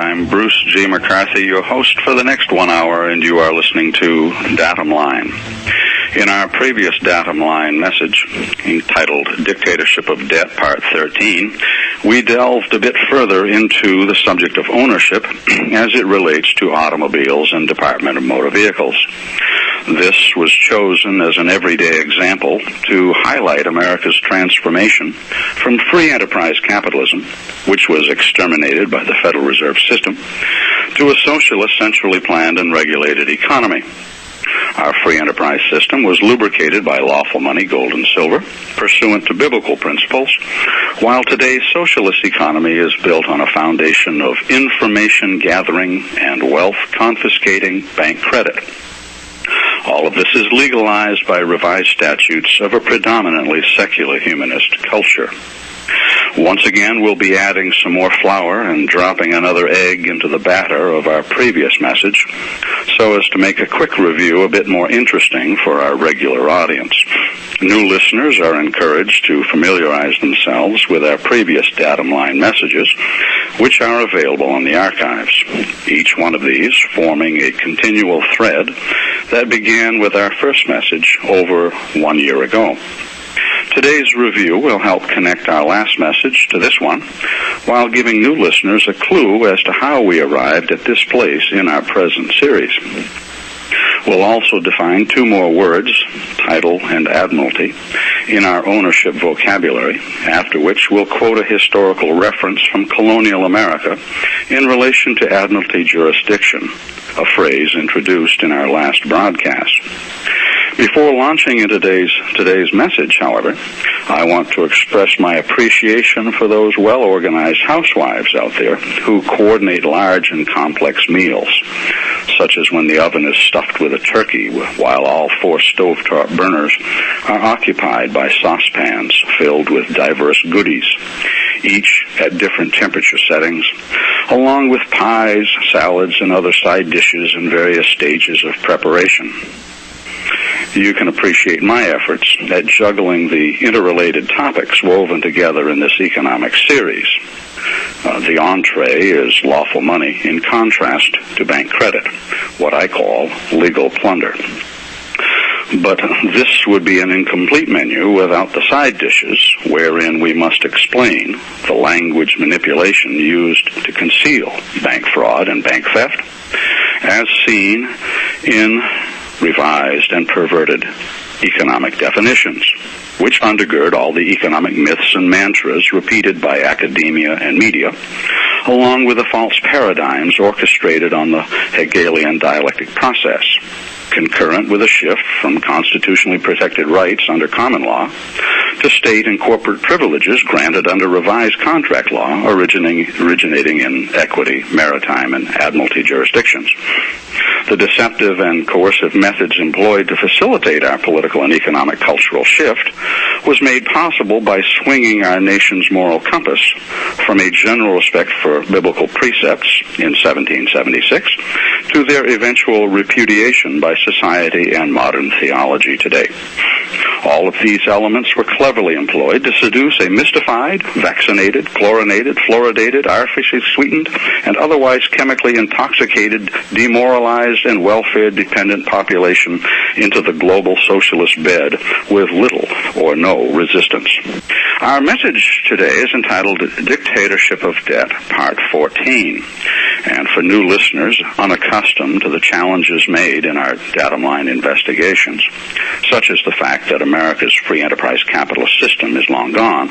I'm Bruce G. McCarthy, your host for the next 1 hour, and you are listening to Datum Line. In our previous Datum Line message, entitled Dictatorship of Debt, Part 13, we delved a bit further into the subject of ownership as it relates to automobiles and Department of Motor Vehicles. This was chosen as an everyday example to highlight America's transformation from free enterprise capitalism, which was exterminated by the Federal Reserve System, to a socialist, centrally planned and regulated economy. Our free enterprise system was lubricated by lawful money, gold and silver, pursuant to biblical principles, while today's socialist economy is built on a foundation of information gathering and wealth confiscating bank credit. All of this is legalized by revised statutes of a predominantly secular humanist culture. Once again, we'll be adding some more flour and dropping another egg into the batter of our previous message so as to make a quick review a bit more interesting for our regular audience. New listeners are encouraged to familiarize themselves with our previous Datum Line messages, which are available on the archives, each one of these forming a continual thread that began with our first message over 1 year ago. Today's review will help connect our last message to this one, while giving new listeners a clue as to how we arrived at this place in our present series. We'll also define two more words, title and admiralty, in our ownership vocabulary, after which we'll quote a historical reference from colonial America in relation to admiralty jurisdiction, a phrase introduced in our last broadcast. Before launching into today's message, however, I want to express my appreciation for those well-organized housewives out there who coordinate large and complex meals, such as when the oven is stuffed with a turkey while all four stovetop burners are occupied by saucepans filled with diverse goodies, each at different temperature settings, along with pies, salads, and other side dishes in various stages of preparation. You can appreciate my efforts at juggling the interrelated topics woven together in this economic series. The entree is lawful money in contrast to bank credit, what I call legal plunder. But this would be an incomplete menu without the side dishes, wherein we must explain the language manipulation used to conceal bank fraud and bank theft, as seen in revised and perverted economic definitions, which undergird all the economic myths and mantras repeated by academia and media, along with the false paradigms orchestrated on the Hegelian dialectic process, concurrent with a shift from constitutionally protected rights under common law to state and corporate privileges granted under revised contract law originating in equity, maritime, and admiralty jurisdictions. The deceptive and coercive methods employed to facilitate our political and economic cultural shift was made possible by swinging our nation's moral compass from a general respect for biblical precepts in 1776 to their eventual repudiation by society and modern theology today. All of these elements were cleverly employed to seduce a mystified, vaccinated, chlorinated, fluoridated, artificially sweetened, and otherwise chemically intoxicated, demoralized, and welfare-dependent population into the global socialist bed with little or no resistance. Our message today is entitled Dictatorship of Debt, Part 14. And for new listeners unaccustomed to the challenges made in our Datum Line investigations, such as the fact that America's free enterprise capitalist system is long gone,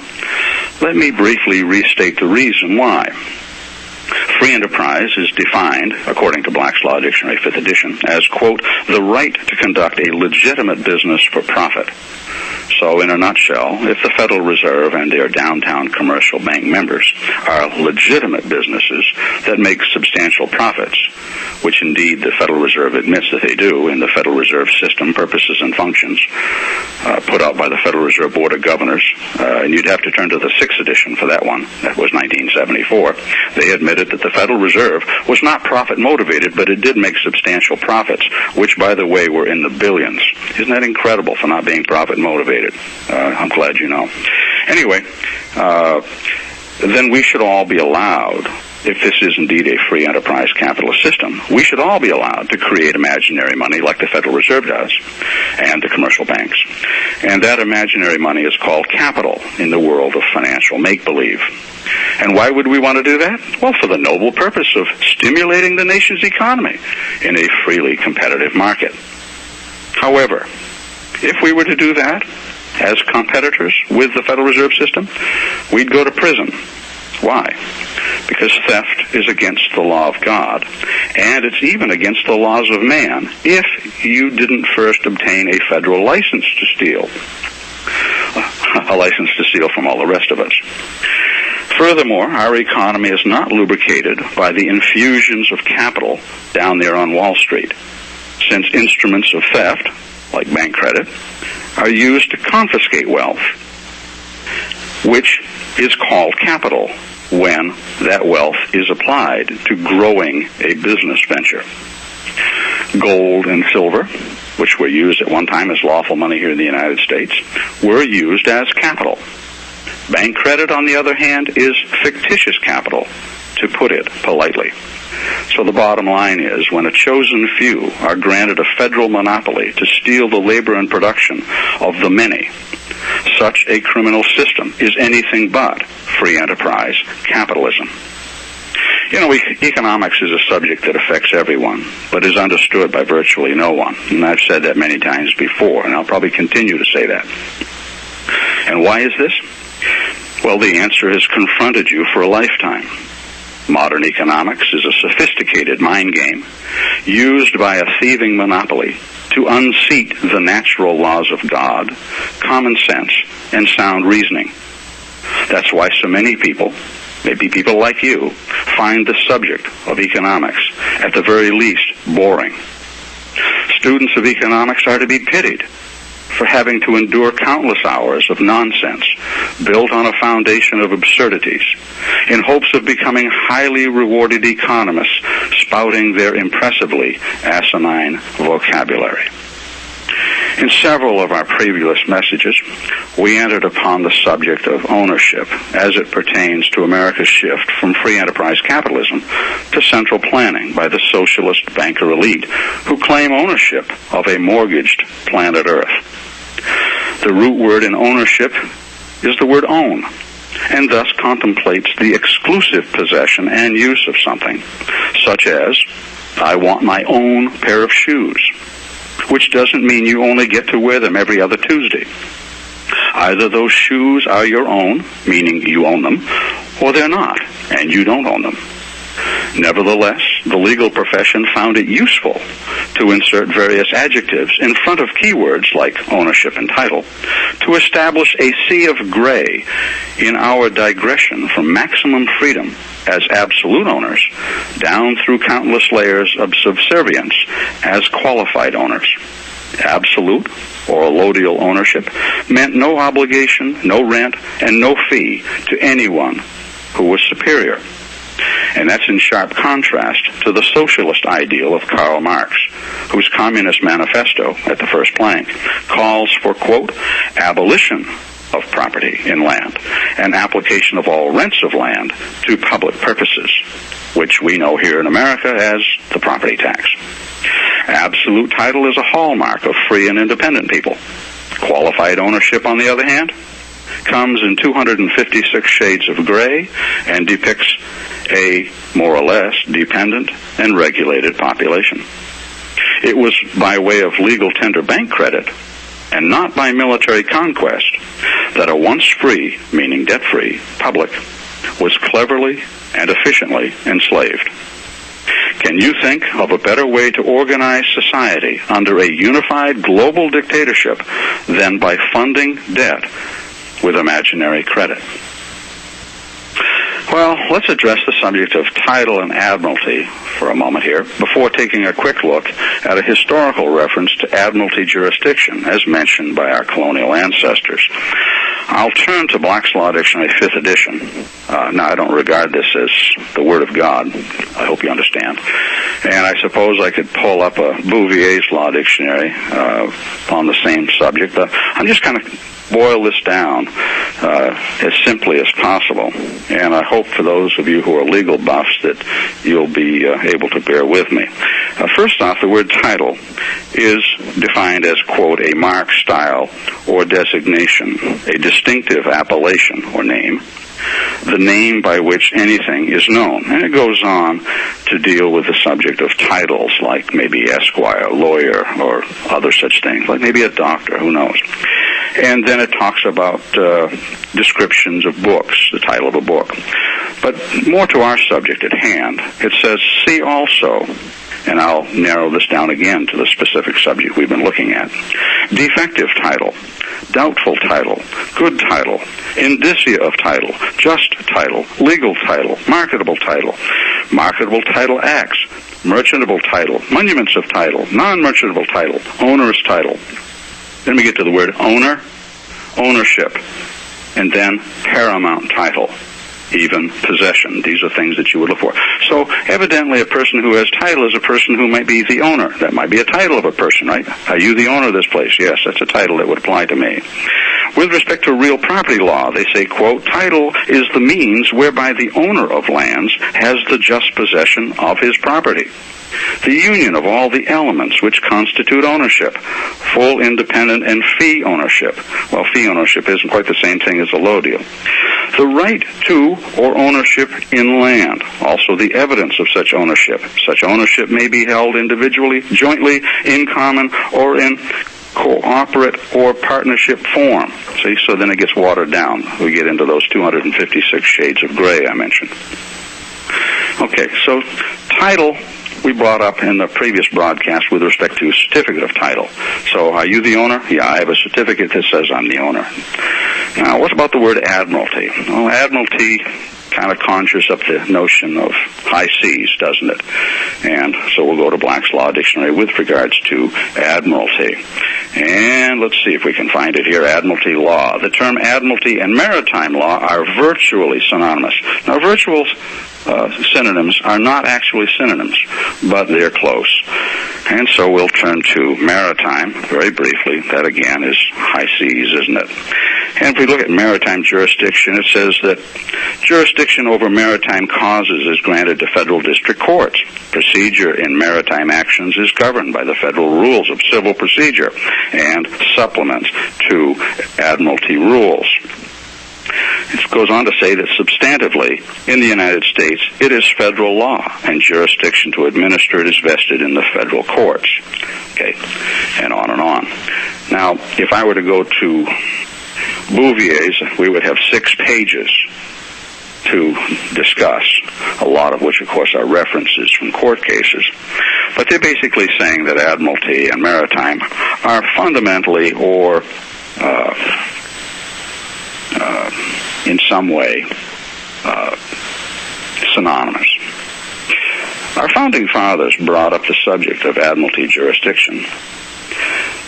let me briefly restate the reason why. Free enterprise is defined, according to Black's Law Dictionary, 5th edition, as, quote, the right to conduct a legitimate business for profit. So, in a nutshell, if the Federal Reserve and their downtown commercial bank members are legitimate businesses that make substantial profits, which indeed the Federal Reserve admits that they do in the Federal Reserve System Purposes and Functions, put out by the Federal Reserve Board of Governors, and you'd have to turn to the 6th edition for that one. That was 1974. They admitted that the Federal Reserve was not profit-motivated, but it did make substantial profits, which, by the way, were in the billions. Isn't that incredible for not being profit-motivated? I'm glad you know. Anyway, then we should all be allowed if this is indeed a free enterprise capitalist system, we should all be allowed to create imaginary money like the Federal Reserve does and the commercial banks. And that imaginary money is called capital in the world of financial make-believe. And why would we want to do that? Well, for the noble purpose of stimulating the nation's economy in a freely competitive market. However, if we were to do that as competitors with the Federal Reserve System, we'd go to prison. Why? Because theft is against the law of God, and it's even against the laws of man if you didn't first obtain a federal license to steal. A license to steal from all the rest of us. Furthermore, our economy is not lubricated by the infusions of capital down there on Wall Street, since instruments of theft, like bank credit, are used to confiscate wealth, which is called capital when that wealth is applied to growing a business venture. Gold and silver, which were used at one time as lawful money here in the United States, were used as capital. Bank credit, on the other hand, is fictitious capital, to put it politely. So the bottom line is, when a chosen few are granted a federal monopoly to steal the labor and production of the many, such a criminal system is anything but free enterprise capitalism. You know, economics is a subject that affects everyone, but is understood by virtually no one. And I've said that many times before, and I'll probably continue to say that. And why is this? Well, the answer has confronted you for a lifetime. Modern economics is a sophisticated mind game used by a thieving monopoly to unseat the natural laws of God, common sense, and sound reasoning. That's why so many people, maybe people like you, find the subject of economics, at the very least, boring. Students of economics are to be pitied for having to endure countless hours of nonsense built on a foundation of absurdities in hopes of becoming highly rewarded economists spouting their impressively asinine vocabulary. In several of our previous messages, we entered upon the subject of ownership as it pertains to America's shift from free enterprise capitalism to central planning by the socialist banker elite who claim ownership of a mortgaged planet Earth. The root word in ownership is the word own, and thus contemplates the exclusive possession and use of something, such as, I want my own pair of shoes, which doesn't mean you only get to wear them every other Tuesday. Either those shoes are your own, meaning you own them, or they're not, and you don't own them. Nevertheless, the legal profession found it useful to insert various adjectives in front of keywords like ownership and title to establish a sea of gray in our digression from maximum freedom as absolute owners down through countless layers of subservience as qualified owners. Absolute or allodial ownership meant no obligation, no rent, and no fee to anyone who was superior. And that's in sharp contrast to the socialist ideal of Karl Marx, whose Communist Manifesto, at the first plank, calls for, quote, abolition of property in land and application of all rents of land to public purposes, which we know here in America as the property tax. Absolute title is a hallmark of free and independent people. Qualified ownership, on the other hand, comes in 256 shades of gray and depicts a more or less dependent and regulated population. It was by way of legal tender bank credit and not by military conquest that a once free, meaning debt-free, public was cleverly and efficiently enslaved. Can you think of a better way to organize society under a unified global dictatorship than by funding debt with imaginary credit? Well, let's address the subject of title and admiralty for a moment here before taking a quick look at a historical reference to admiralty jurisdiction as mentioned by our colonial ancestors. I'll turn to Black's Law Dictionary, 5th edition. Now, I don't regard this as the Word of God. I hope you understand. And I suppose I could pull up a Bouvier's Law Dictionary on the same subject, but I'm just kind of boil this down as simply as possible. And I hope for those of you who are legal buffs that you'll be able to bear with me. First off, the word title is defined as, quote, a mark, style, or designation, a distinctive appellation or name, the name by which anything is known. And it goes on to deal with the subject of titles, like maybe esquire, lawyer, or other such things, like maybe a doctor, who knows. And then it talks about descriptions of books, the title of a book. But more to our subject at hand, it says, see also, and I'll narrow this down again to the specific subject we've been looking at, defective title, doubtful title, good title, indicia of title, just title, legal title, marketable title acts, merchantable title, monuments of title, non-merchantable title, owner's title. Then we get to the word owner, ownership, and then paramount title, even possession. These are things that you would look for. So evidently a person who has title is a person who might be the owner. That might be a title of a person, right? Are you the owner of this place? Yes, that's a title that would apply to me. With respect to real property law, they say, quote, title is the means whereby the owner of lands has the just possession of his property. The union of all the elements which constitute ownership, full, independent, and fee ownership. Well, fee ownership isn't quite the same thing as a low deal. The right to or ownership in land, also the evidence of such ownership. Such ownership may be held individually, jointly, in common, or in cooperate or partnership form. See, so then it gets watered down. We get into those 256 shades of gray I mentioned. Okay, so title we brought up in the previous broadcast with respect to certificate of title. So are you the owner? Yeah, I have a certificate that says I'm the owner. Now, what about the word admiralty? Well, admiralty kind of conjures up the notion of high seas, doesn't it? And so we'll go to Black's Law Dictionary with regards to admiralty. And let's see if we can find it here, admiralty law. The term admiralty and maritime law are virtually synonymous. Now, virtual synonyms are not actually synonyms, but they're close. And so we'll turn to maritime very briefly. That again is high seas, isn't it? And if we look at maritime jurisdiction, it says that jurisdiction over maritime causes is granted to federal district courts. Procedure in maritime actions is governed by the federal rules of civil procedure and supplements to admiralty rules. It goes on to say that substantively, in the United States, it is federal law, and jurisdiction to administer it is vested in the federal courts. Okay, and on and on. Now, if I were to go to Bouvier's, we would have 6 pages to discuss, a lot of which, of course, are references from court cases. But they're basically saying that admiralty and maritime are fundamentally or in some way synonymous. Our founding fathers brought up the subject of admiralty jurisdiction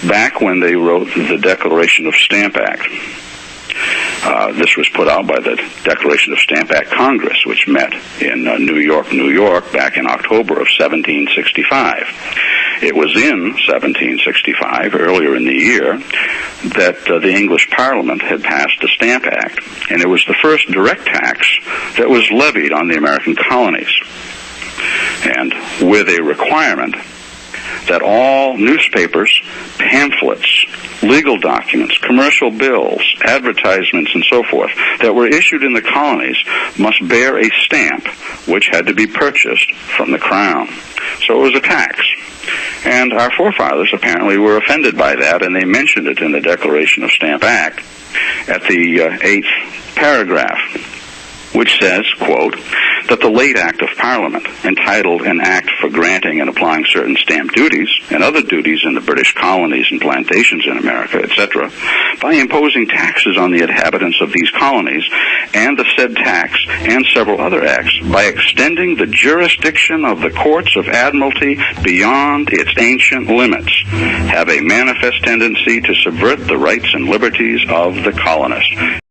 back when they wrote the Declaration of Stamp Act. This was put out by the Declaration of Stamp Act Congress, which met in New York, back in October of 1765. It was in 1765, earlier in the year, that the English Parliament had passed the Stamp Act, and it was the first direct tax that was levied on the American colonies, and with a requirement that all newspapers, pamphlets, legal documents, commercial bills, advertisements, and so forth that were issued in the colonies must bear a stamp which had to be purchased from the crown. So it was a tax. And our forefathers apparently were offended by that, and they mentioned it in the Declaration of Stamp Act at the 8th paragraph, which says, quote, that the late Act of Parliament, entitled An Act for Granting and Applying Certain Stamp Duties and Other Duties in the British Colonies and Plantations in America, etc., by imposing taxes on the inhabitants of these colonies, and the said tax and several other acts, by extending the jurisdiction of the courts of admiralty beyond its ancient limits, have a manifest tendency to subvert the rights and liberties of the colonist.